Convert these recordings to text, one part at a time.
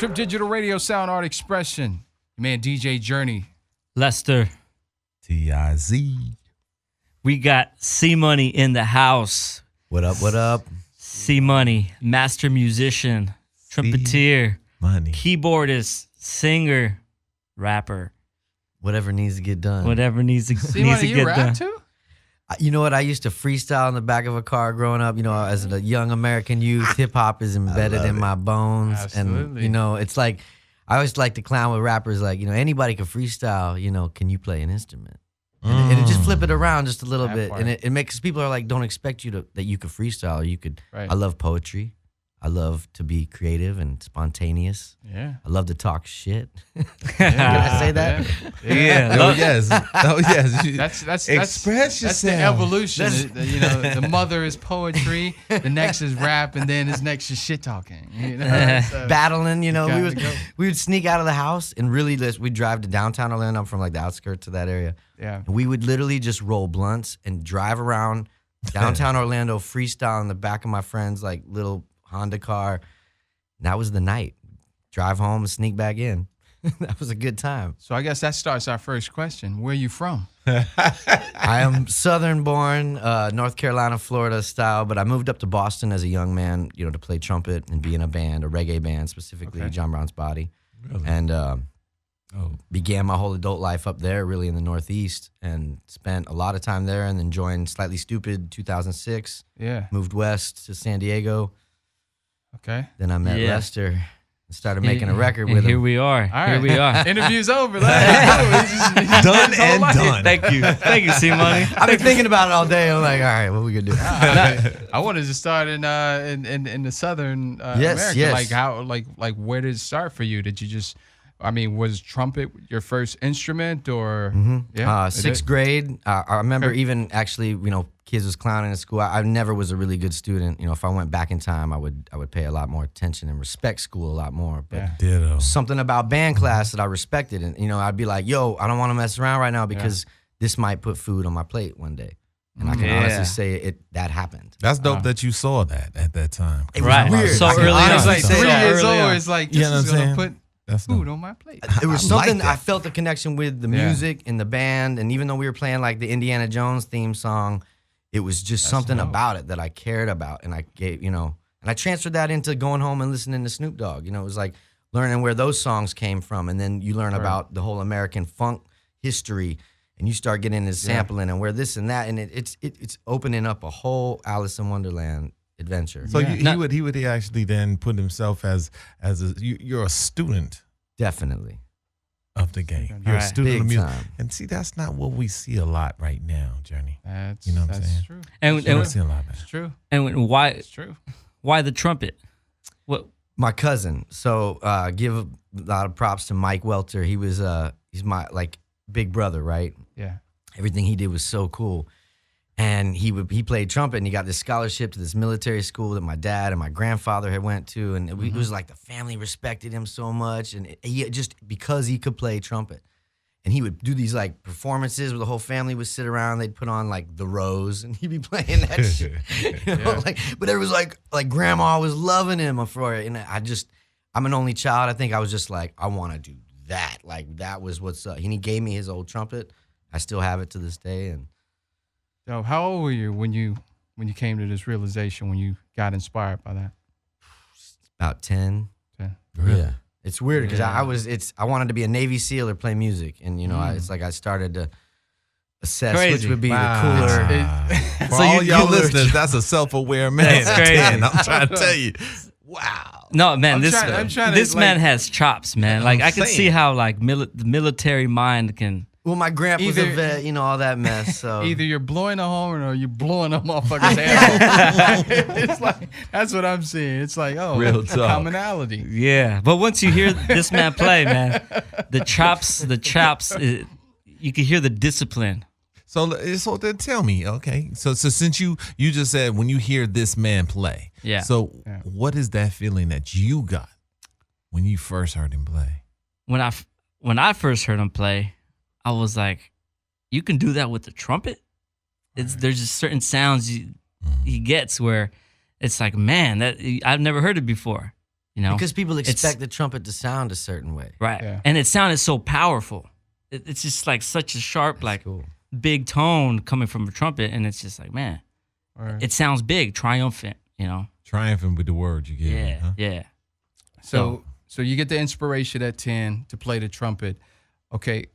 Trip Digital Radio Sound Art Expression. Your man DJ Journey. Lester. T-I-Z. We got C-Money in the house. What up, what up? C-Money, master musician, trumpeter, Money. keyboardist, singer, rapper. Whatever needs to get done. Whatever needs to C-Money, you get rap done. too? You know what? I used to freestyle in the back of a car growing up. You know, as a young American youth, hip hop is embedded in my bones. Absolutely. And, you know, it's like, I always like to clown with rappers like, you know, anybody can freestyle, you know, can you play an instrument? And it just flip it around just a little That bit. part. And it makes people are like, don't expect you that you could freestyle. Or you could, Right. I love poetry. I love to be creative and spontaneous. Yeah. I love to talk shit. Can I say that? Yeah. Oh yes, oh yes. That's Express That's the yourself. evolution. You know, the mother is poetry, the next is rap, and then his next is shit talking. You know? So, Battling, you know, Gotta go. we would sneak out of the house and really we'd drive to downtown Orlando. I'm from like the outskirts of that area. yeah. And we would literally just roll blunts and drive around downtown Orlando, freestyle in the back of my friend's like little Honda car. And that was the night. Drive home and sneak back in. That was a good time. So I guess that starts our first question. Where are you from? I am Southern born, North Carolina, Florida style, but I moved up to Boston as a young man, you know, to play trumpet and be in a band, a reggae band, specifically Okay. John Brown's Body. Really? And Oh, began my whole adult life up there, really in the Northeast, and spent a lot of time there, and then joined Stlightly Stoopid 2006, Yeah. moved west to San Diego. Okay. Then I met Yeah. Lester and started making a record And with here him. we are. All right. Here we are. Interview's over. He's done and done. Thank you. Thank you, C-Money. I've been thinking about it all day. I'm like, all right, what we gonna do? I wanted to start in the Southern Yes, America. yes. Like how like where did it start for you? Did you just was trumpet your first instrument or yeah? Sixth grade. I remember even actually, you know, kids was clowning in school. I never was a really good student. You know, if I went back in time, I would pay a lot more attention and respect school a lot more. But Yeah. ditto. something about band class that I respected, and you know, I'd be like, yo, I don't want to mess around right now because this might put food on my plate one day. And I can Yeah. honestly say that happened. That's dope that you saw that at that time. It was Right. weird. So I can early on. It's honestly like So say 3 that. years early old. on. It's like You this know is what I'm gonna saying? put That's food dope. on my plate. It was I like something that. I felt the connection with the Yeah. music and the band, and even though we were playing like the Indiana Jones theme song, it was just something dope. about it that I cared about, and I gave, you know, and I transferred that into going home and listening to Snoop Dogg. You know, it was like learning where those songs came from, and then you learn Right. about the whole American funk history, and you start getting into sampling and where this and that, and it's opening up a whole Alice in Wonderland adventure. So Yeah. he would actually then put himself as you're a student Definitely, of the game. You're a Right. student of big music. time. And see, that's not what we see a lot right now, Journey. That's You know what I'm that's saying? true. And- That's We and- don't true. see a lot of that. It's true. And why It's true. the trumpet? What? My cousin. So give a lot of props to Mike Welter. He's my like big brother, right? Yeah. Everything he did was so cool. And he played trumpet, and he got this scholarship to this military school that my dad and my grandfather had went to, and it was like the family respected him so much, and he just because he could play trumpet, and he would do these like performances where the whole family would sit around, they'd put on like The Rose, and he'd be playing that shit, you know, like, but it was like grandma was loving him for it, and I'm an only child. I think I was just like, I want to do that, like that was what's up. And he gave me his old trumpet. I still have it to this day, and. So how old were you when you came to this realization, when you got inspired by that? About 10. 10. Really? Yeah. It's weird because I wanted to be a Navy SEAL or play music. And, you know, it's like I started to assess Crazy. which would be Wow. the cooler. For So all you- y'all you- listeners, that's a self-aware man. That's crazy. I'm trying to tell you. Wow. No, man. I'm trying to, This like- man has chops, man. Like I'm I can see saying. how like the military mind can. Well, my grandpa's Either- a vet, you know, all that mess. So Either you're blowing a horn or you're blowing a motherfucker's head off. It's like, that's what I'm seeing. It's like, oh, Real talk. commonality. Yeah, but once you hear this man play, man, the chops, you can hear the discipline. So then tell me, okay. So since you just said when you hear this man play, Yeah. So Yeah. what is that feeling that you got when you first heard him play? When I first heard him play, I was like, you can do that with the trumpet? There's just certain sounds he gets where it's like, man, that I've never heard it before. Because people It's- expect the trumpet to sound a certain way. right, Yeah. and it sounded so powerful. It's just like such a sharp, like Cool. big tone coming from a trumpet, and it's just like, man, Right. it sounds big, triumphant. Triumphing with the words you gave me, Yeah, huh? yeah. So you get the inspiration at 10 to play the trumpet. Okay,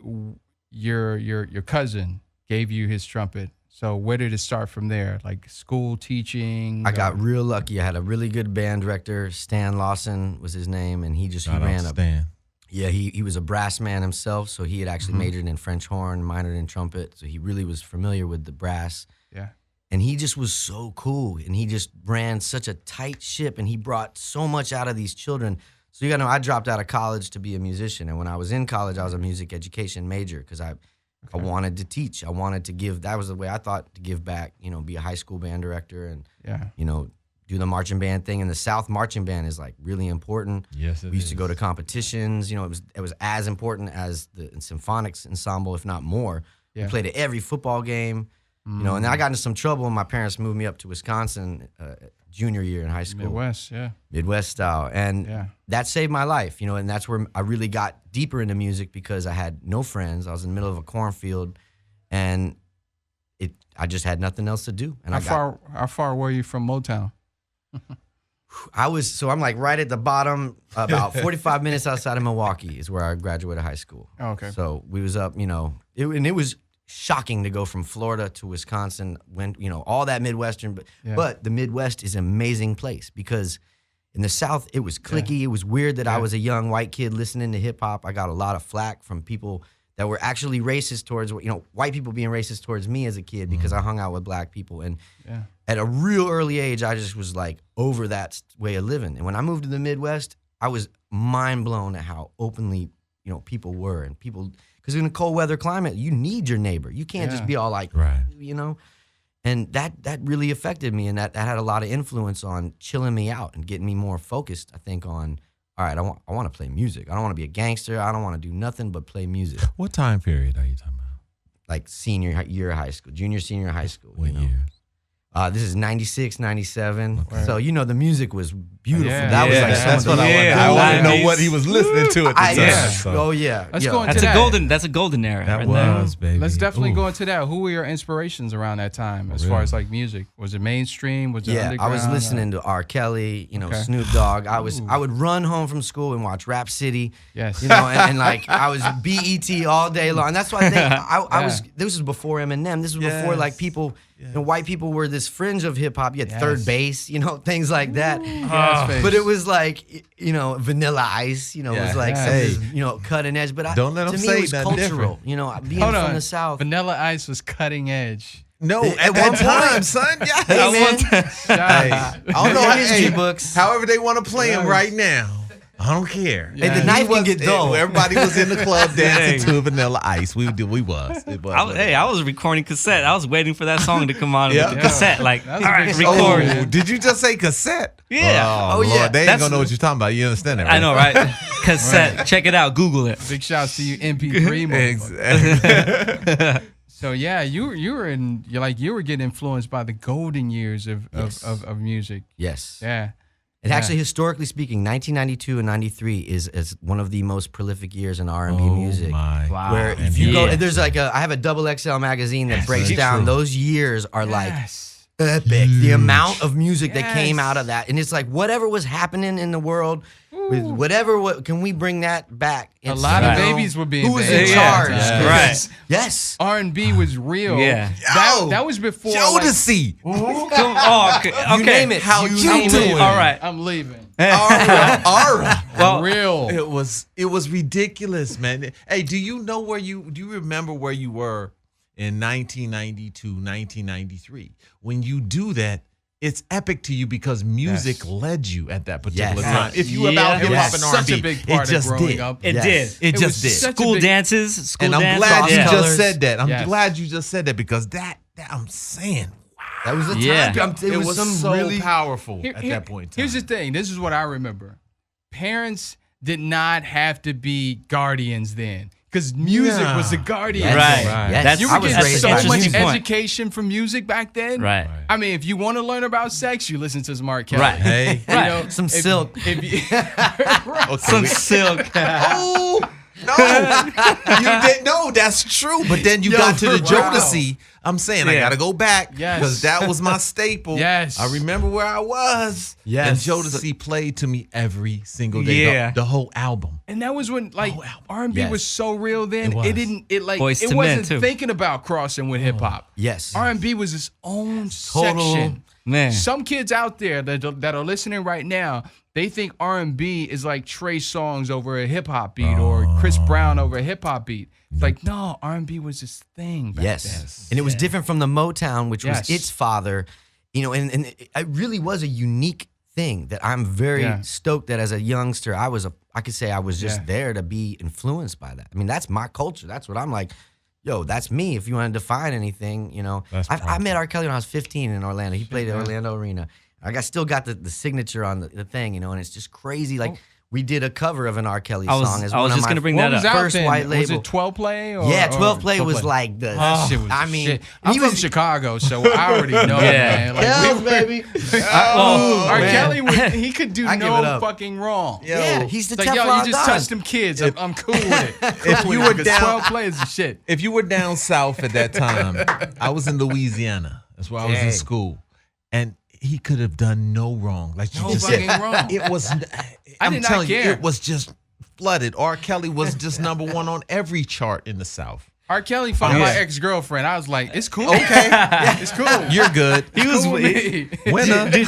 your cousin gave you his trumpet. So where did it start from there? Like school teaching? I got real lucky. I had a really good band director, Stan Lawson was his name, and he Shout out ran to a Stan. Yeah, he was a brass man himself, so he had actually majored in French horn, minored in trumpet, so he really was familiar with the brass. Yeah. And he just was so cool, and he just ran such a tight ship, and he brought so much out of these children. So you gotta know, I dropped out of college to be a musician, and when I was in college, I was a music education major because I wanted to teach. I wanted to give. That was the way I thought to give back. Be a high school band director, and Yeah. do the marching band thing. And the South marching band is like really important. Yes, We used to go to competitions. It was as important as the symphonics ensemble, if not more. Yeah. We played at every football game. And then I got into some trouble, and my parents moved me up to Wisconsin junior year in high school. Midwest, yeah. Midwest style. And Yeah. that saved my life, and that's where I really got deeper into music because I had no friends. I was in the middle of a cornfield, and I just had nothing else to do. And How far were you from Motown? I'm like right at the bottom, about 45 minutes outside of Milwaukee is where I graduated high school. Oh, okay. So we was up, and it was shocking to go from Florida to Wisconsin when, all that Midwestern, Yeah. but the Midwest is an amazing place because in the South, it was cliquey. It was weird that I Yeah. was a young white kid listening to hip hop. I got a lot of flack from people that were actually racist towards, white people being racist towards me as a kid because I hung out with black people. And Yeah. at a real early age, I just was like over that way of living. And when I moved to the Midwest, I was mind blown at how openly, people were and people, because in a cold weather climate, you need your neighbor. You can't just Yeah. be all like, Right. And that really affected me, and that had a lot of influence on chilling me out and getting me more focused, I think, on, all right, I want to play music. I don't want to be a gangster. I don't want to do nothing but play music. What time period are you talking about? Like senior year of high school, junior, senior high school. What year? This is 96, 97. Okay. So, the music was beautiful. Yeah. That was Yeah, like some That's of the what I Yeah, wanted. I want to know 90s. what he was listening to at the I, time. Yeah. So. Oh, yeah. Let's Yo, go into That's that. That's a golden era. That right there. was, baby. Let's definitely Ooh. go into that. Who were your inspirations around that time as far Really? as like music? Was it mainstream? Was it Yeah, I underground? was listening to R. Kelly, Okay. Snoop Dogg. I would run home from school and watch Rap City. Yes. And like I was BET all day long. And that's why I think I was. Yeah. This was before Eminem. This was before like people, white people were this fringe of hip hop. You had third Yes. bass, things like that. Yes, But it was like, Vanilla Ice, was like some Hey. of this, cutting edge. But Don't let to 'em me, say it was nothing cultural. Being Hold from on. the South. Vanilla Ice was cutting edge. No, At at one that time, point- son. Yeah. Hey, man. Shots. I don't know how, History books. however they want to play him Yes. right now. I don't care. Hey, the Yeah. knife can get dull. Everybody was in the club dancing Hey. to Vanilla Ice. We was. It was. I was recording cassette. I was waiting for that song to come on Yeah. with the cassette. Like, all That was a right, big record. song. Oh, did you just say cassette? Yeah. Oh, yeah. Lord, they ain't That's- gonna know what you're talking about. You understand that, right? I know, right? Cassette. Check it out. Google it. Big shouts to you, MP3. motherfucker. Exactly. So yeah, you were getting influenced by the golden years of Yes. of music. Yes. Yeah. And actually, historically speaking, 1992 and 93 is one of the most prolific years in R&B Oh music. my. Wow. Where And if you go, yeah. there's like I have a double XL magazine that breaks very down true. those years are like Yes. epic. The amount of music that came Yes. out of that, and it's like whatever was happening in the world, with what can we bring that back? A It's, lot you of know, babies were being who was made in at charge? that time. Right. Yes. Yes. R&B was real. Yeah. That was before. Jodeci. You name it. How You you name doing? it. All right. I'm leaving. Ara. Well, Real. It was ridiculous, man. Hey, do you remember where you were in 1992, 1993? When you do that, it's epic to you because music led you at that particular Yes. time. If you were Yeah. about hip hop Yes. and Such R&B, a big part it just of growing did. up. it Yes. did. It was just did. such a School big- dances. School And I'm dance. glad you Yeah. just Colors. said that. I'm Yes. glad you just said that because that I'm saying, wow. That was the time. Yeah. It was some so really powerful Here- at here- that point in time. Here's the thing. This is what I remember. Parents did not have to be guardians then. because music Yeah. was the guardian. Yes. Right. Yes. That's- You I were was getting raised so by much interesting point. education from music back then. Right. I mean, if you want to learn about sex, you listen to some R. Kelly. Right. Hey. You Right. know, Some if- Silk. If you, Okay, Some silk. Oh no, you didn't. No, that's true. But then you got to the wow. Jodeci. I'm saying I Yeah. got to go back Yes. because that was my staple. Yes. I remember where I was. Yes. And Jodeci played to me every single day. Yeah. The whole album. and that was when like Oh, wow. R&B Yes. was so real then. It was. It didn't. It like Boyz it II Men, wasn't too. thinking about crossing with hip hop. Yes. R&B was its own Total- section. Man. Some kids out there that are listening right now, they think R&B is like Trey Songz over a hip hop beat or Chris Brown over a hip hop beat. It's like, no, R&B was this thing back Yes. then. And it was different from the Motown, which Yes. was its father. You know, and it really was a unique thing that I'm very Yeah. stoked that as a youngster, I could say I was just Yeah. there to be influenced by that. I mean, that's my culture. That's what I'm like. Yo, that's me. If you want to define anything, you know. That's I met R. Kelly when I was 15 in Orlando. He played at Orlando Arena. Still got the signature on the thing, you know, and it's just crazy. Like, we did a cover of an R. Kelly song as I was one of just my gonna bring What that was up. out First then? white Was label. it 12 play? Or, Yeah, or 12 play 12 was like the. That shit was I the mean, shit. and I'm he from was- Chicago, so I already know, Yeah. man. Like, Hells, baby. R. man. Kelly, he could do I give it no up. fucking wrong. Yo, Yeah, he's the It's like, yo, Teflon you just Don. touched them kids. I'm cool with it. If you were down- 12 plays and shit. If you were down south at that time, I was in Louisiana. That's where I was in Dang. school, and he could have done no wrong. Like you No just fucking said, wrong. it was. I I'm did not telling you, care. it was just flooded. R. Kelly was just number one on every chart in the South. R. Kelly found my Yeah. ex-girlfriend. I was like, it's cool. Okay, It's cool. you're good. He was. cool with me. Winner. Do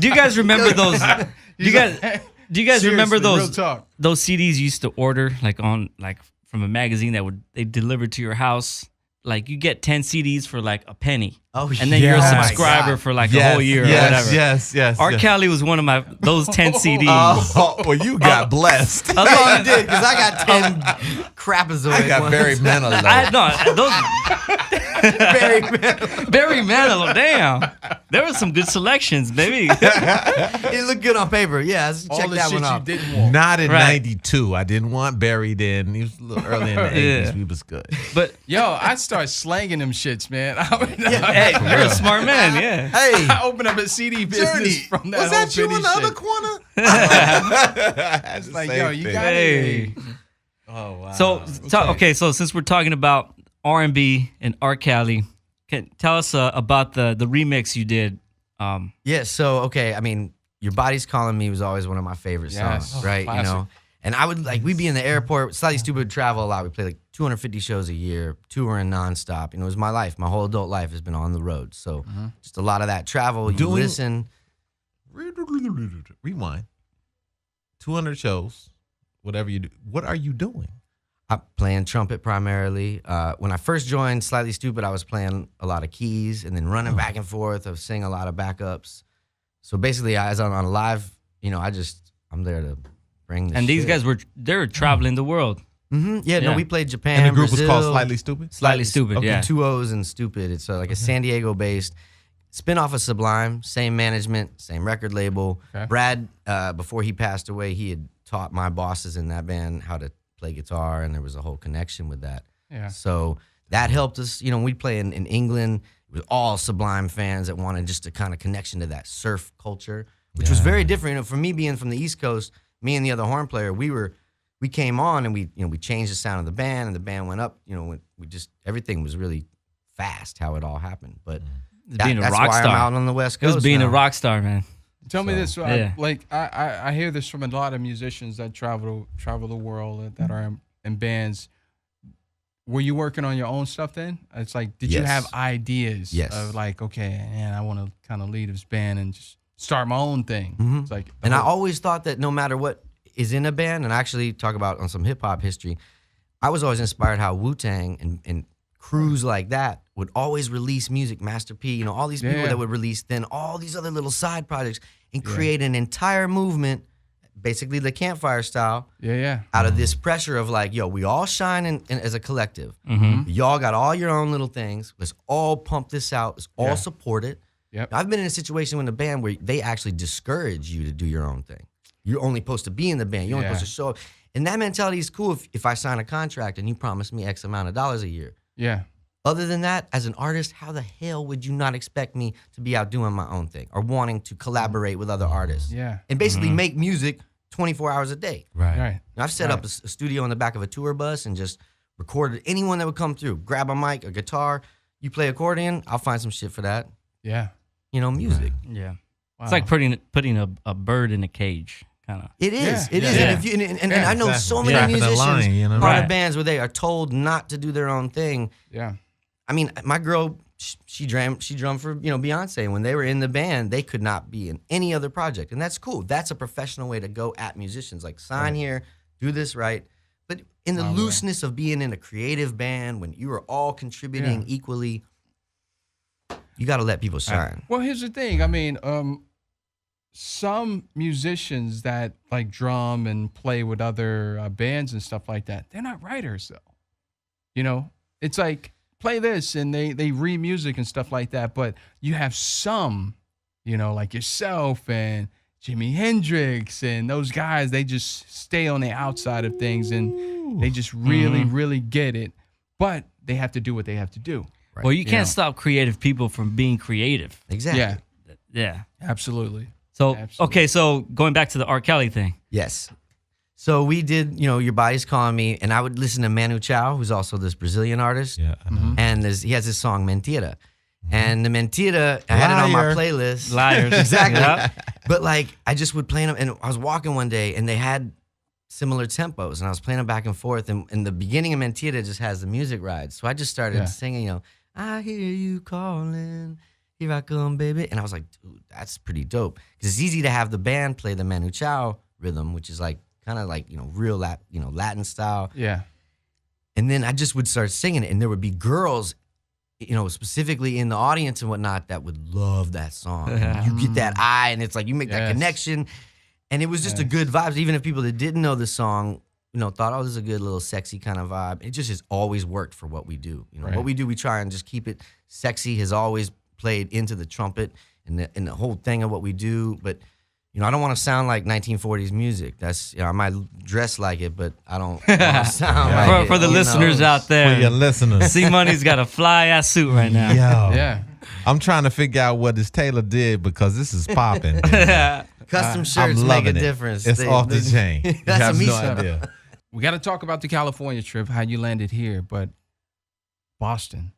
you guys remember those? Do you guys remember Seriously, real those talk. CDs you used to order like from a magazine that they deliver to your house? Like you get 10 CDs for like a penny. Oh, And then you're a yes. subscriber for like a Yes, whole year yes, or whatever. Yes. R. Kelly was one of those 10 CDs. Oh, well, you got blessed. That's all I You did, because I got 10 crapazoid I got ones. very mental. Very Manilow. Damn, there were some good selections, baby. It looked good on paper. Yeah, let's All check the that shit one you off. didn't want. Not in Right. '92. I didn't want Barry then. He was a little early in the '80s. Yeah. We was good. But Yo, I start slanging them shits, man. hey, you're a smart man, yeah. Hey, I opened up a CD business Journey, from that was whole that you penny in the other shit. corner? It's Like, yo, you got Hey. it. Oh wow. So since we're talking about R&B and R. Kelly, tell us about the remix you did. yeah. So okay, I mean, Your Body's Calling Me was always one of my favorite Yes. songs, Oh, right? classic. You know, and I would like we'd be in the airport. Slightly Stupid would travel a lot. We play like 250 shows a year, touring nonstop. You know, it was my life. My whole adult life has been on the road. So just a lot of that travel. You Doing- listen. Rewind. 200 shows. Whatever you do. What are you doing? I'm playing trumpet primarily. When I first joined Slightly Stupid, I was playing a lot of keys and then running back and forth. I was singing a lot of backups. So basically, as on live, you know, I'm there to bring the And these shit. guys they're traveling the world. Yeah, Yeah. no, we played Japan, And the group was called Brazil. Slightly Stupid? Slightly Stupid, Okay, yeah. 2 O's and Stupid. It's like a San Diego based spin-off of Sublime, same management, same record label. Okay. Brad, before he passed away, he had taught my bosses in that band how to play guitar, and there was a whole connection with that. Yeah. So that helped us. You know, we'd play in England with all Sublime fans that wanted just a kind of connection to that surf culture, which was very different. You know, for me being from the East Coast, me and the other horn player, we came on and we changed the sound of the band, and the band went up. You know, we just everything was really fast how it all happened. But Being a that's rock why star. I'm out on the West It was Coast. being now. a rock star, man. Tell me this, yeah. I hear this from a lot of musicians that travel the world that are in bands. Were you working on your own stuff then? It's like, did you Yes. have ideas Yes. of like, okay, man, I want to kind of lead this band and just start my own thing? Mhm. It's like, And I always thought that no matter what is in a band, and I actually talk about on some hip hop history, I was always inspired how Wu-Tang and crews like that would always release music, Master P, you know, all these people Yeah. that would release then all these other little side projects and create an entire movement, basically the campfire style, yeah. out of this pressure of like, yo, we all shine in as a collective. Mm-hmm. Y'all got all your own little things. Let's all pump this out. Let's all Yeah. support it. Yep. I've been in a situation with a band where they actually discourage you to do your own thing. You're only supposed to be in the band. You're only Yeah. supposed to show up. And that mentality is cool if I sign a contract and you promise me X amount of dollars a year. Yeah. Other than that, as an artist, how the hell would you not expect me to be out doing my own thing or wanting to collaborate with other artists? Yeah. And basically make music 24 hours a day. Right. Right. And I've set up a studio in the back of a tour bus and just recorded anyone that would come through. Grab a mic, a guitar, you play accordion, I'll find some shit for that. Yeah. You know, music. Yeah. Wow. It's like putting a bird in a cage, kind of. It is. Yeah. It is. Yeah. And, if you, and I know so many Trapping a musicians lion, you know? are in Right. bands where they are told not to do their own thing. Yeah. I mean, my girl, she drummed for, Beyonce. And when they were in the band, they could not be in any other project. And that's cool. That's a professional way to go at musicians. Like, sign here, do this right. But in the looseness of being in a creative band, when you are all contributing equally, you got to let people shine. Well, here's the thing. I mean, some musicians that like drum and play with other bands and stuff like that, they're not writers though. You know, it's like play this and they read music and stuff like that. But you have some, like yourself and Jimi Hendrix and those guys, they just stay on the outside of things and they just really, really get it. But they have to do what they have to do. Right. Well, you can't stop creative people from being creative. Exactly. Yeah, Yeah. absolutely. So, Absolutely. okay, so going back to the R. Kelly thing. Yes. So we did, Your Body's Calling Me, and I would listen to Manu Chao, who's also this Brazilian artist. Yeah. I know. And he has this song, Mentira. And the Mentira, I had it on my Liar. playlist. Liars. Exactly. Yep. But like, I just would play them, and I was walking one day, and they had similar tempos, and I was playing them back and forth, and the beginning of Mentira just has the music ride. So I just started singing, I hear you calling, here I come, baby. And I was like, dude, that's pretty dope. Because it's easy to have the band play the Manu Chao rhythm, which is like, kind of like, real Latin style. Yeah. And then I just would start singing it, and there would be girls, specifically in the audience and whatnot, that would love that song. And you get that eye, and it's like you make that Yes. connection, and it was just a good vibe. Even if people that didn't know the song, thought, oh, this is a good little sexy kind of vibe. It just has always worked for what we do. Right. What we do, we try and just keep it sexy. Has always played into the trumpet and the whole thing of what we do, but. I don't want to sound like 1940s music. That's I might dress like it, but I don't wanna sound like it. For the listeners out For your there, listeners. C Money's got a fly ass suit right now. Yo. Yeah. I'm trying to figure out what this tailor did because this is popping. Custom I'm shirts make loving a it. difference. It's off the chain. You That's have a me no stuff. idea. We got to talk about the California trip, how you landed here, but Boston.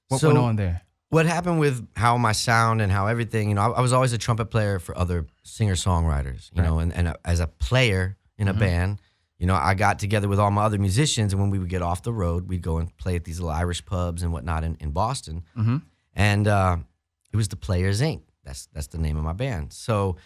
What So- went on there? What happened with how my sound and how everything, I was always a trumpet player for other singer-songwriters, and as a player in a band, I got together with all my other musicians, and when we would get off the road, we'd go and play at these little Irish pubs and whatnot in Boston. Mm-hmm. And it was the Players Inc. That's the name of my band. So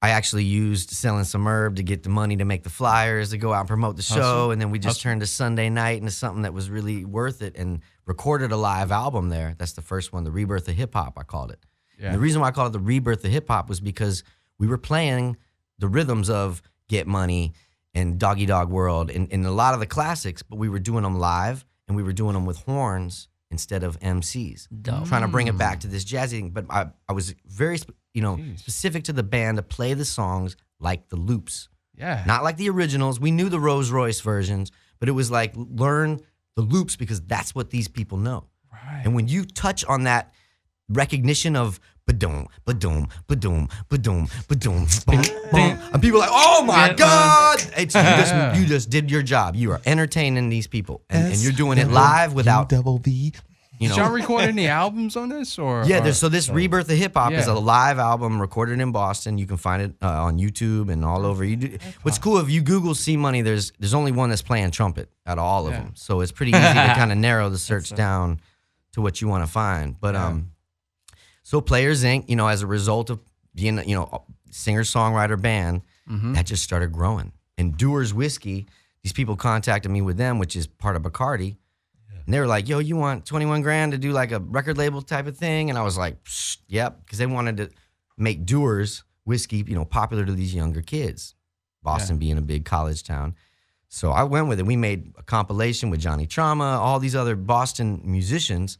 I actually used selling some herb to get the money to make the flyers, to go out and promote the show, Hustle. and then we just turned a Sunday night into something that was really worth it, and recorded a live album there. That's the first one, The Rebirth of Hip Hop, I called it. Yeah. And the reason why I called it The Rebirth of Hip Hop was because we were playing the rhythms of Get Money and Doggy Dog World and a lot of the classics, but we were doing them live, and we were doing them with horns instead of MCs. Dope. Trying to bring it back to this jazzy thing. But I was very, specific to the band to play the songs like the loops. Yeah. Not like the originals. We knew the Rolls Royce versions, but it was like learn the loops because that's what these people know. Right. And when you touch on that recognition of ba-doom, ba-doom, ba-doom, ba-doom, ba-doom, boom, boom, and people are like, oh my God! It's you just did your job. You are entertaining these people, and you're doing it live without, double B. you Did y'all know. record any albums on this, or Yeah, or- so this Rebirth of Hip Hop is Yeah. a live album recorded in Boston. You can find it on YouTube and all over. What's cool, if you Google C Money, there's only one that's playing trumpet out of all of Yeah. them. So it's pretty easy to kind of narrow the search down to what you want to find. But so Players Inc., as a result of being, a singer-songwriter band, that just started growing. And Dewar's Whiskey, these people contacted me with them, which is part of Bacardi. And they were like, yo, you want 21 grand to do like a record label type of thing? And I was like, psh, yep, because they wanted to make Dewar's Whiskey, popular to these younger kids. Boston being a big college town. So I went with it. We made a compilation with Johnny Trauma, all these other Boston musicians.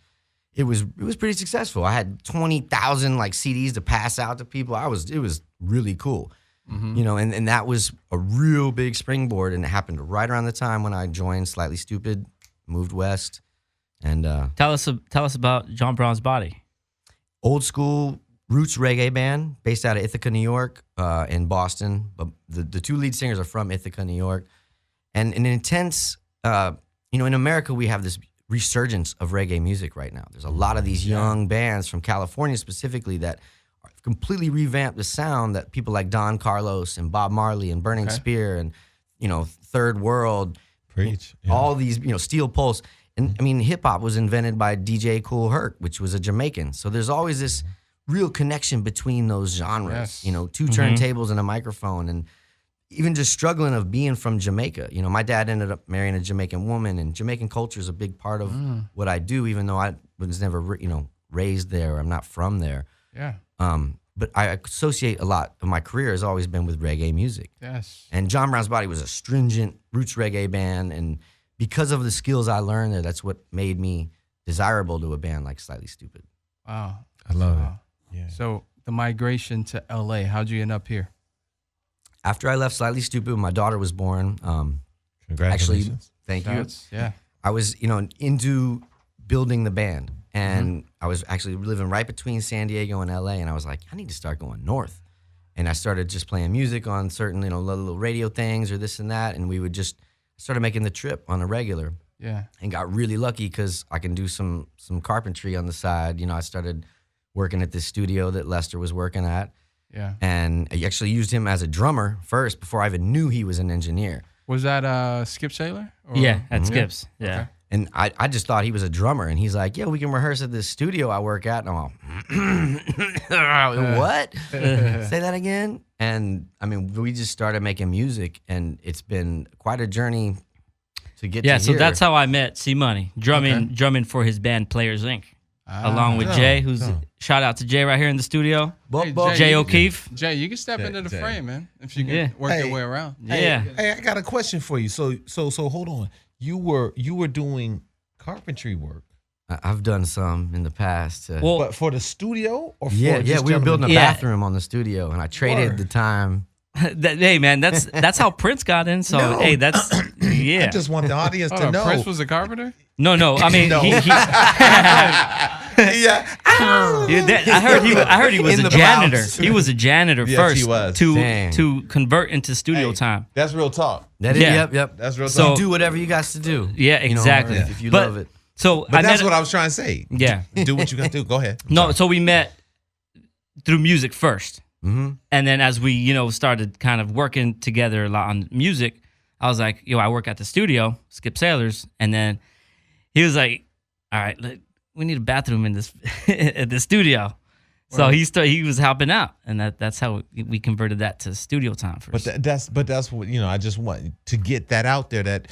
It was pretty successful. I had 20,000 like CDs to pass out to people. It was really cool. You know, and that was a real big springboard, and it happened right around the time when I joined Slightly Stoopid, moved west, and Tell us about John Brown's Body. old school roots reggae band based out of Ithaca, New York, in Boston. But the two lead singers are from Ithaca, New York, and an intense. You know, in America, we have this resurgence of reggae music right now. There's a lot of these young bands from California specifically that completely revamped the sound that people like Don Carlos and Bob Marley and Burning Spear and, you know, Third World, Preach. all these, you know, Steel Pulse. And I mean, hip hop was invented by DJ Kool Herc, which was a Jamaican. So there's always this real connection between those genres, Yes. you know, two turntables and a microphone, and even just struggling of being from Jamaica. You know, my dad ended up marrying a Jamaican woman, and Jamaican culture is a big part of what I do, even though I was never, you know, raised there. Or I'm not from there. Yeah. But I associate a lot of my career has always been with reggae music. Yes. And John Brown's Body was a stringent roots reggae band, and because of the skills I learned there, that's what made me desirable to a band like Stlightly Stoopid. Wow. I love Wow. it. Yeah. So the migration to LA, how'd you end up here? After I left Slightly Stoopid, my daughter was born. Actually, Congratulations. thank you. Yeah. I was, you know, into building the band, and I was actually living right between San Diego and LA, and I was like, I need to start going north. And I started just playing music on certain, you know, little radio things or this and that, and we would just started making the trip on a regular, Yeah. and got really lucky because I can do some carpentry on the side. You know, I started working at this studio that Lester was working at, Yeah. and I actually used him as a drummer first before I even knew he was an engineer. Was that Skip Saylor? Or- Yeah, at Skips. Yeah. Okay. And I just thought he was a drummer, and he's like, yeah, we can rehearse at this studio I work at. And I'm all, what? Say that again? And I mean, we just started making music, and it's been quite a journey to get Yeah, to so here. that's how I met C Money, drumming for his band Players Inc. Along with Jay, who's shout out to Jay right here in the studio. Hey, Jay O'Keefe. Jay, you can step into the Jay. frame, man, if you can Yeah. work Hey. your way around. Yeah. Hey, I got a question for you. So hold on. You were doing carpentry work, I've done some in the past. Well, but for the studio or for yeah, just we were building a Yeah. bathroom on the studio, and I traded Word. the time. hey man, that's how Prince got in. So No. hey, that's yeah. I just want the audience Hold to on, know. Prince was a carpenter? No, I mean No. he Yeah. I heard he was In a the janitor. Bronx. He was a janitor Yes, first he was. Dang. to convert into studio Hey, time. That's real talk. That is, Yeah. yep. That's real So- talk. You do whatever you got to do. Yeah, you know, exactly. if you But- love it. So But I that's met, what I was trying to say. Yeah. Do what you got to do. Go ahead. No, so we met through music first. Mm-hmm. And then as we, started kind of working together a lot on music, I was like, I work at the studio, Skip Sailors. And then he was like, all right, we need a bathroom in this at the studio. So he was helping out, and that's how we converted that to studio time first. But that's what I just want to get that out there. That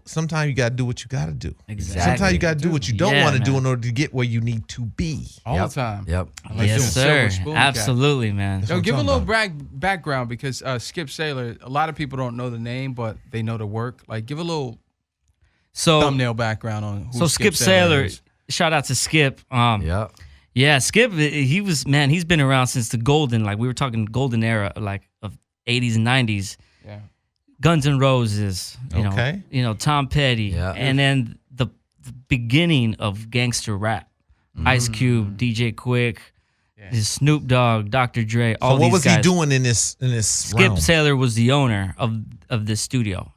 sometimes you got to do what you got to do. Exactly. Sometimes you got to do what you don't Yeah, want to do man. in order to get where you need to be. All Yep. the time. Yep. Like Yes, doing sir. Silver Spoon Cat. Absolutely, man. That's Yo, what give a I'm little talking background because Skip Saylor, a lot of people don't know the name, but they know the work. Like, give a little So thumbnail background on who Skip Saylor, is. shout out to Skip. Yep. Yeah, Skip, he's been around since the golden, like we were talking golden era, like of 80s and 90s. Yeah. Guns N' Roses, Okay. Tom Petty, Yeah. and then the beginning of gangster rap. Ice Cube, DJ Quick, his Snoop Dogg, Dr. Dre, all So what these was guys. he doing in this Skip realm? Saylor was the owner of this studio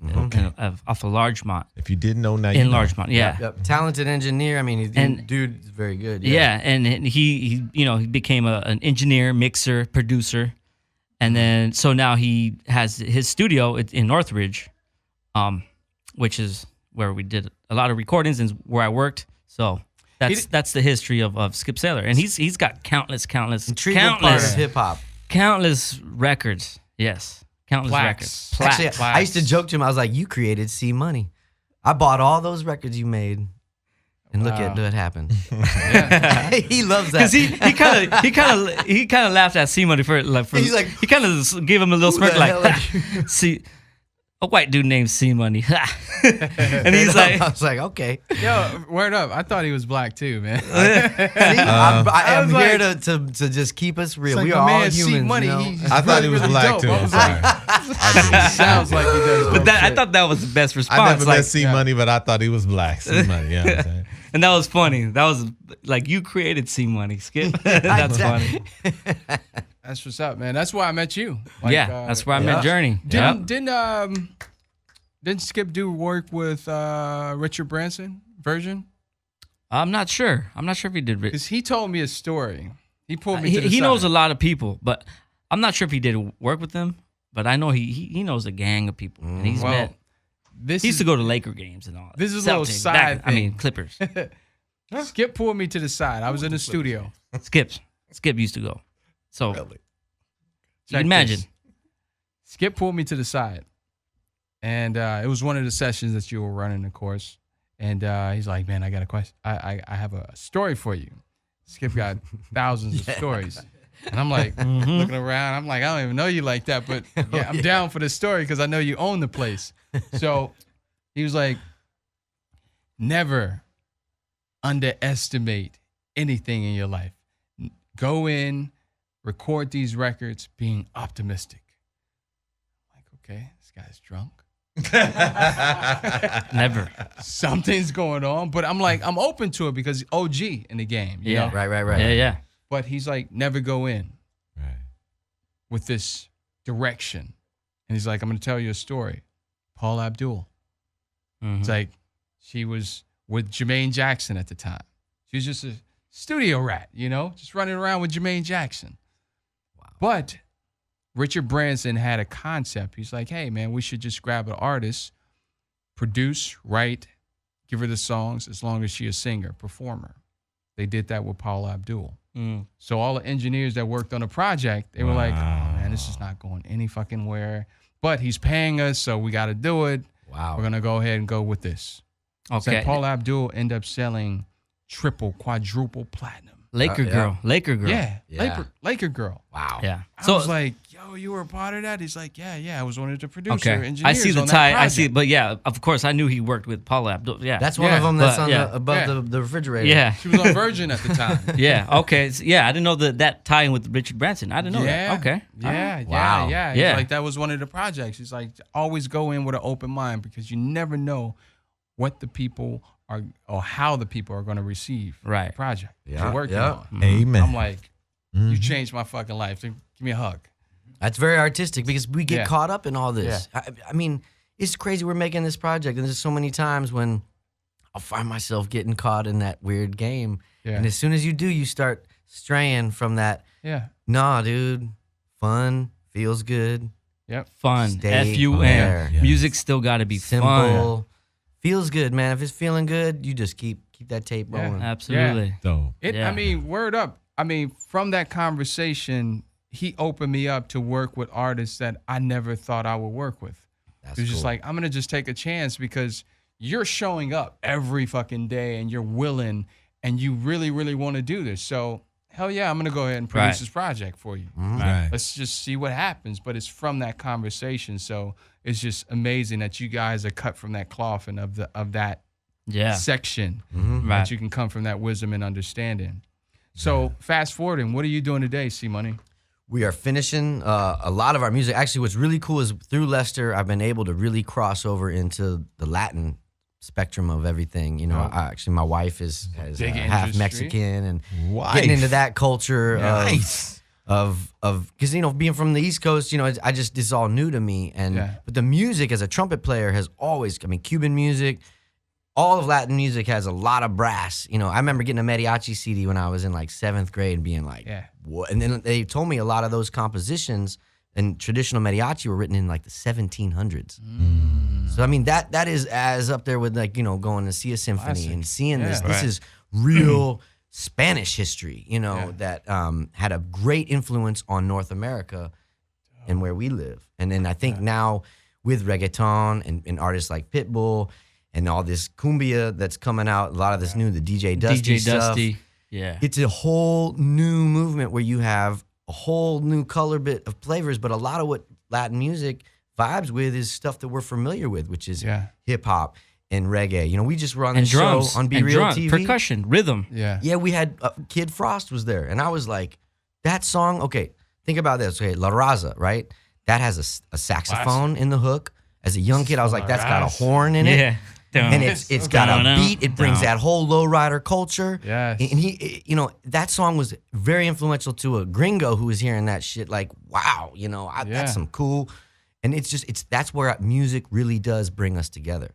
off of Larchmont, If you didn't know, now you in know. Larchmont. Yeah. Yep. Talented engineer. I mean, And- dude is very good. Yeah, and he he became an engineer, mixer, producer, and then so now he has his studio in Northridge, which is where we did a lot of recordings and where I worked. So that's the history of Skip Saylor, and he's got countless Integral part of hip hop. countless records. Yes, countless Plaques. records. Actually, I used to joke to him. I was like, "You created C Money. I bought all those records you made, and look at what happened." He loves that. Because he kind of laughed at C Money for He's like, he kind of gave him a little "Who smirk the hell like are you?" see a white dude named C Money. And he's like, I was like, okay. Yo, word up. I thought he was black too, man. See, I'm was here like- to just keep us real. It's like we my are all man C humans. Money. You know? He's I thought he was really black dope. too. I I'm was sorry. like, I sounds like he does. but dope that, I shit. thought that was the best response. never like, met C Money, but I thought he was black. C Money, yeah. You know what I'm saying? and that was funny. That was like you created C Money, Skip. That's funny. That's what's up, man. That's why I met you. Like, Yeah, that's where I met Journey. Yep. Didn't Skip do work with Richard Branson version? I'm not sure. I'm not sure if he did. Because he told me a story. He pulled me to the He side. knows a lot of people, but I'm not sure if he did work with them. But I know he knows a gang of people, and he's Well, met. This He used is to go to Laker games and all. This is a little Celtics, side I mean thing. Clippers. Skip pulled me to the side. I was in the studio. Skip used to go. So you Check can imagine. this. Skip pulled me to the side, and it was one of the sessions that you were running, of course. And he's like, "Man, I got a question. I have a story for you." Skip got thousands of stories, and I'm like looking around. I'm like, I don't even know you like that, but yeah, I'm down for the story because I know you own the place. So he was like, "Never underestimate anything in your life. Go in, record these records, being optimistic." I'm like, okay, this guy's drunk. Never. Something's going on, but I'm like, I'm open to it because he's OG in the game. You know? Right. Yeah. But he's like, never go in Right. with this direction. And he's like, I'm going to tell you a story. Paul Abdul. Mhm. It's like, she was with Jermaine Jackson at the time. She was just a studio rat, you know, just running around with Jermaine Jackson. Wow. But Richard Branson had a concept. He's like, hey, man, we should just grab an artist, produce, write, give her the songs as long as she's a singer, performer. They did that with Paul Abdul. Mm. So all the engineers that worked on the project, they were like, oh, man, this is not going any fucking where. But he's paying us, so we got to do it. Wow. We're going to go ahead and go with this. It's Okay. like Paul Abdul ended up selling triple, quadruple platinum. Laker girl. Yeah, Yeah. Laker girl. Wow. Yeah. I was like, yo, you were a part of that? He's like, yeah, I was one of the producers, okay. engineers I see the on that tie. I see, project. but yeah, of course, I knew he worked with Paula Abdul. Yeah. That's one of them that's but, on yeah. above the refrigerator. yeah. She was on Virgin at the time. Yeah. Okay. So, yeah, I didn't know that tie-in with Richard Branson. I didn't know that. Okay. Yeah, Wow. yeah. He's Yeah. like, that was one of the projects. He's like, always go in with an open mind because you never know what the people are or how the people are going to receive Right. the project Yeah, you're working yeah. on. Amen. I'm like, you changed my fucking life. Give me a hug. That's very artistic because we get Yeah. caught up in all this. I mean, it's crazy we're making this project, and there's so many times when I'll find myself getting caught in that weird game. Yeah. And as soon as you do, you start straying from that. Yeah. Nah, dude, fun, feels good, Yep. Fun. Stay F-U-N. there. Yes. Music still got to be simple, fun. feels good, man. If it's feeling good, you just keep that tape Yeah. rolling. Absolutely. Dope. Yeah. I mean, word up. I mean, from that conversation, he opened me up to work with artists that I never thought I would work with. That's It was just cool. like, I'm going to just take a chance because you're showing up every fucking day and you're willing and you really, really want to do this. So, hell yeah, I'm going to go ahead and produce Right. this project for you. Right. Let's just see what happens. But it's from that conversation. So, it's just amazing that you guys are cut from that cloth and of that Yeah. section Mm-hmm. Right. that you can come from that wisdom and understanding. So, fast forwarding, what are you doing today, C Money? We are finishing a lot of our music. Actually, what's really cool is through Lester, I've been able to really cross over into the Latin spectrum of everything. You know, actually, my wife is Big half industry. Mexican, and Wife. getting into that culture Nice. of because you know, being from the East Coast, you know, I just this is all new to me. And Yeah. but the music as a trumpet player has always, I mean, Cuban music. All of Latin music has a lot of brass. You know, I remember getting a mariachi CD when I was in like 7th grade and being like, Yeah. what? And then they told me a lot of those compositions and traditional mariachi were written in like the 1700s. So I mean that is as up there with like, you know, going to see a symphony Classic. and seeing this. Yeah. This Right. is real Spanish history, you know, Yeah. that had a great influence on North America and where we live. And then I think now with reggaeton and artists like Pitbull and all this cumbia that's coming out, a lot of this new, the DJ Dusty DJ stuff. Dusty. Yeah. It's a whole new movement where you have a whole new color bit of flavors, but a lot of what Latin music vibes with is stuff that we're familiar with, which is Yeah. hip hop and reggae. You know, we just were on And the drums. show on Be and Real drum, TV. percussion, rhythm. Yeah. Yeah, we had Kid Frost was there, and I was like, that song. Okay, think about this. Okay, La Raza, right? That has a saxophone in the hook. As a young kid, I was like, that's got a horn in it. Yeah. And it's got a Dun-dun. beat. It brings Dun. that whole lowrider culture. Yes. And he, you know, that song was very influential to a gringo who was hearing that shit. Like, wow, you know, Yeah. that's some cool. And that's where music really does bring us together.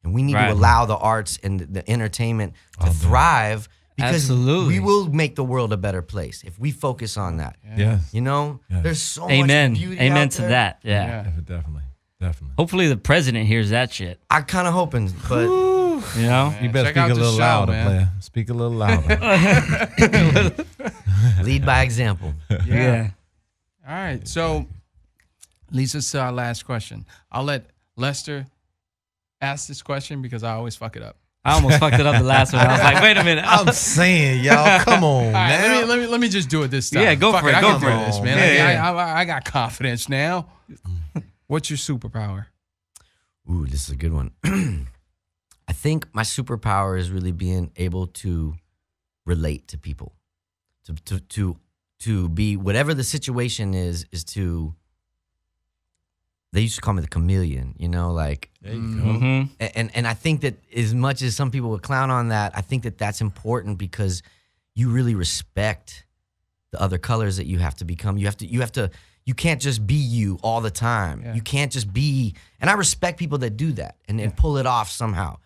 And we need Right. to allow the arts and the entertainment to thrive because Absolutely. we will make the world a better place if we focus on that. Yes. You know, Yes. there's so Amen. much beauty Amen out to there. that. Yeah. Yeah. Definitely. Definitely. Hopefully the president hears that shit. I kind of hoping, but You know? You better Check speak out a the little show, louder, man. player. Speak a little louder. lead by example. Yeah. All right. So leads us to our last question. I'll let Lester ask this question because I always fuck it up. I almost fucked it up the last one. I was like, wait a minute. I'm saying, y'all, come on All right, now. let me just do it this time. Yeah, go Fuck for it, I go can for do it. this, man. Yeah, I got confidence now. What's your superpower? Ooh, this is a good one. I think my superpower is really being able to relate to people, to be whatever the situation is to. They used to call me the chameleon, you know, like, There you go. Mm-hmm. and I think that as much as some people would clown on that, I think that that's important because you really respect the other colors that you have to become. You can't just be you all the time. Yeah. You can't just be, and I respect people that do that and pull it off somehow.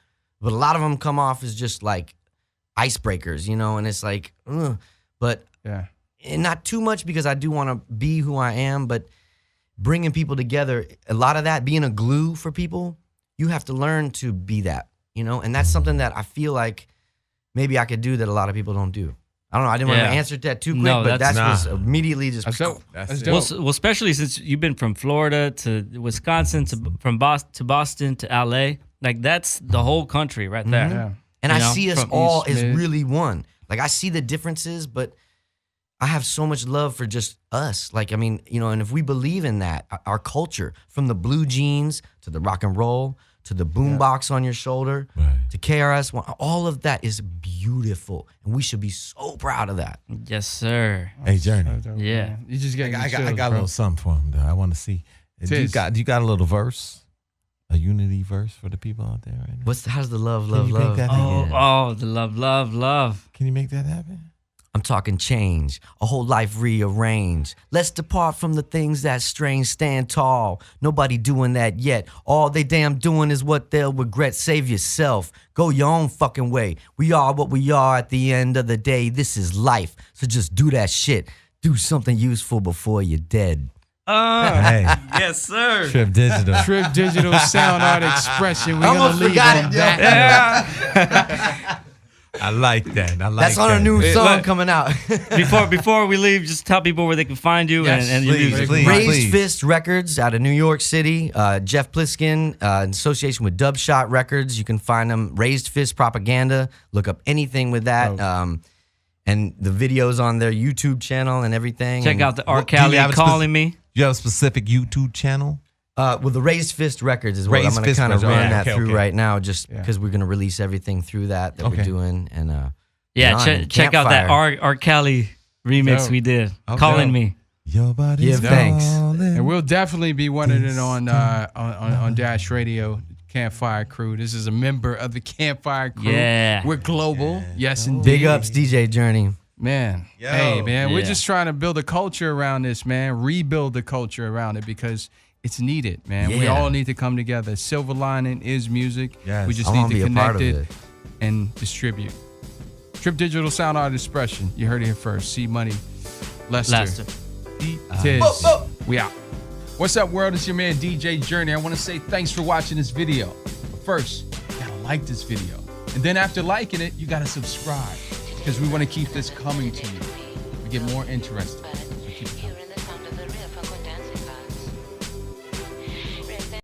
But a lot of them come off as just like icebreakers, you know, and it's like, ugh. But Yeah. and not too much because I do want to be who I am, but bringing people together, a lot of that, being a glue for people, you have to learn to be that, you know? And that's something that I feel like maybe I could do that a lot of people don't do. I don't know. I didn't want to Yeah. answer that too quick, No, but that's- that was Nah. immediately just. That's dope. That's That's it. dope. Well, especially since you've been from Florida to Wisconsin from Boston to LA, like that's the whole country right there. Yeah. And you I know, see us from all East as Mid. really one. Like I see the differences, but I have so much love for just us. Like, I mean, you know, and if we believe in that, our culture, from the blue jeans to the rock and roll to the boombox on your shoulder Right. to KRS One, all of that is beautiful, and we should be so proud of that. Yes, sir. Hey, Journey. So dope, Yeah. man. You just get I got a little something for him, though. I want to see. Do you Tiz. got a little verse? A unity verse for the people out there right now? How's the love, Can love, you make love? that Oh, the love. Can you make that happen? I'm talking change, a whole life rearranged. Let's depart from the things that strange, stand tall. Nobody doing that yet. All they damn doing is what they'll regret. Save yourself. Go your own fucking way. We are what we are at the end of the day. This is life. So just do that shit. Do something useful before you're dead. Hey, Yes, sir. Trip Digital. Trip Digital Sound Art Expression. We're Almost gonna leave forgot on it, that. I like that. I like That's on that. our new song Look. coming out. Before we leave, just tell people where they can find you Yes, and your please, music. please. Raised Fist Records out of New York City. Jeff Pliskin, in association with Dubshot Records. You can find them. Raised Fist Propaganda. Look up anything with that. And the videos on their YouTube channel and everything. Check and, out the R. Do you Kelly have a calling me. You have a specific YouTube channel? Well, the Raised Fist Records is what Raised I'm going to Fist kind of Records. run Yeah, that okay, through okay. right now, just Yeah. because we're going to release everything through that Okay. we're doing. And Yeah, Beyond check out that R. Kelly remix Dope. we did. Okay. Calling me. Your body's Give thanks. calling. And we'll definitely be running it on Dash Radio, Campfire Crew. This is a member of the Campfire Crew. Yeah. We're global. Yes, indeed. big ups, DJ Journey. Man. Yo. Hey, man. We're Yeah. just trying to build a culture around this, man. Rebuild the culture around it because it's needed, man. We Yeah. all need to come together. Silver lining is music. Yes. We just I need want to to be a part connect of it it. and distribute. Trip Digital Sound Art Expression. You heard it here first. C Money, Lester. Tiz. We out. What's up, world? It's your man DJ Journey. I want to say thanks for watching this video. But first, you gotta like this video. And then after liking it, you gotta subscribe. Because we want to keep this coming to you. We get more interested. So keep it coming.